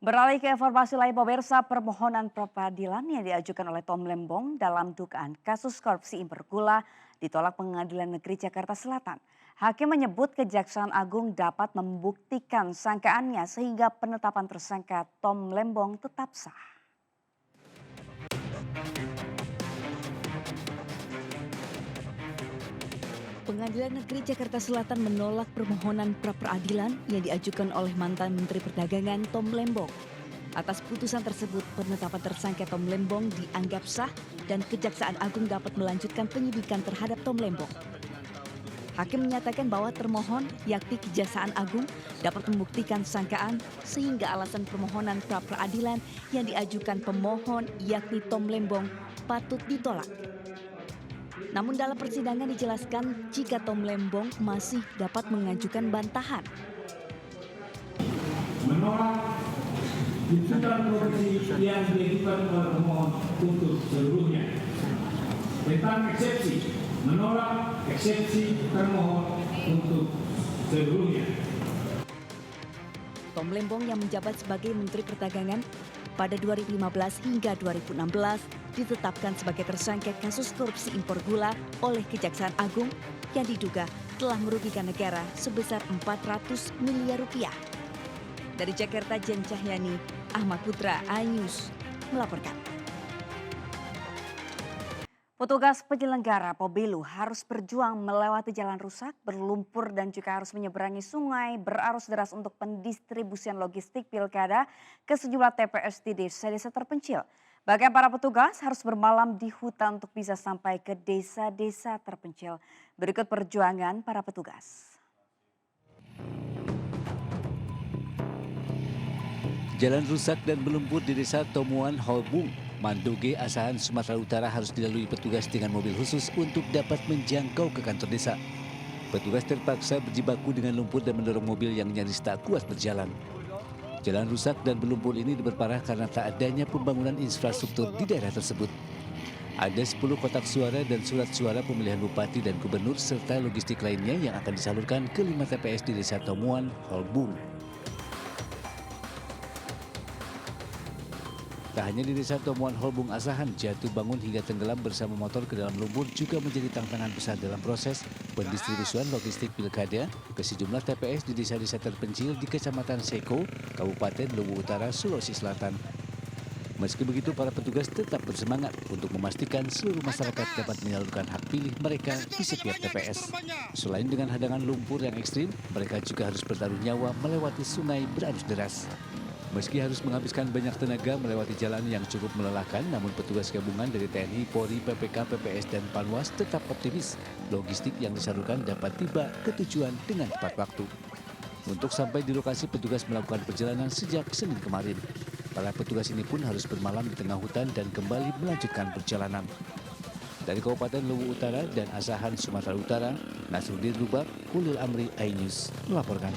Beralih ke informasi lain, pemirsa, permohonan pra-peradilan yang diajukan oleh Tom Lembong dalam dugaan kasus korupsi impor gula ditolak Pengadilan Negeri Jakarta Selatan. Hakim menyebut Kejaksaan Agung dapat membuktikan sangkaannya sehingga penetapan tersangka Tom Lembong tetap sah. Pengadilan Negeri Jakarta Selatan menolak permohonan pra-peradilan yang diajukan oleh mantan Menteri Perdagangan Tom Lembong. Atas putusan tersebut, penetapan tersangka Tom Lembong dianggap sah dan Kejaksaan Agung dapat melanjutkan penyidikan terhadap Tom Lembong. Hakim menyatakan bahwa termohon, yakni Kejaksaan Agung, dapat membuktikan sangkaan sehingga alasan permohonan pra-peradilan yang diajukan pemohon, yakni Tom Lembong, patut ditolak. Namun dalam persidangan dijelaskan jika Tom Lembong masih dapat mengajukan bantahan. Menolak tuntutan korupsi yang diajukan oleh pemohon untuk seluruhnya. Tentang eksepsi, menolak eksepsi termohon untuk seluruhnya. Tom Lembong yang menjabat sebagai Menteri Perdagangan pada 2015 hingga 2016 ditetapkan sebagai tersangka kasus korupsi impor gula oleh Kejaksaan Agung yang diduga telah merugikan negara sebesar 400 miliar rupiah. Dari Jakarta, Jen Cahyani, Ahmad Putra, iNews melaporkan. Petugas penyelenggara pemilu harus berjuang melewati jalan rusak, berlumpur dan juga harus menyeberangi sungai berarus deras untuk pendistribusian logistik pilkada ke sejumlah TPS di desa-desa terpencil. Bahkan para petugas harus bermalam di hutan untuk bisa sampai ke desa-desa terpencil. Berikut perjuangan para petugas. Jalan rusak dan berlumpur di desa Tomuan Holbung, Mandoge, Asahan, Sumatera Utara harus dilalui petugas dengan mobil khusus untuk dapat menjangkau ke kantor desa. Petugas terpaksa berjibaku dengan lumpur dan mendorong mobil yang nyaris tak kuat berjalan. Jalan rusak dan berlumpur ini diperparah karena tak adanya pembangunan infrastruktur di daerah tersebut. Ada 10 kotak suara dan surat suara pemilihan bupati dan gubernur serta logistik lainnya yang akan disalurkan ke 5 TPS di desa Tomuan Holbung. Tak hanya di desa Tomuan Holbung, Asahan, jatuh bangun hingga tenggelam bersama motor ke dalam lumpur juga menjadi tantangan besar dalam proses pendistribusian logistik pilkada ke sejumlah TPS di desa-desa terpencil di Kecamatan Seko, Kabupaten Luwu Utara, Sulawesi Selatan. Meski begitu, para petugas tetap bersemangat untuk memastikan seluruh masyarakat dapat menyalurkan hak pilih mereka di setiap TPS. Selain dengan hadangan lumpur yang ekstrim, mereka juga harus bertaruh nyawa melewati sungai berarus deras. Meski harus menghabiskan banyak tenaga melewati jalan yang cukup melelahkan, namun petugas gabungan dari TNI, Polri, PPK, PPS, dan Panwas tetap optimis logistik yang disalurkan dapat tiba ke tujuan dengan tepat waktu. Untuk sampai di lokasi, petugas melakukan perjalanan sejak Senin kemarin. Para petugas ini pun harus bermalam di tengah hutan dan kembali melanjutkan perjalanan. Dari Kabupaten Luwu Utara dan Asahan, Sumatera Utara, Nasruddin Rubak, Ulil Amri, iNews melaporkan.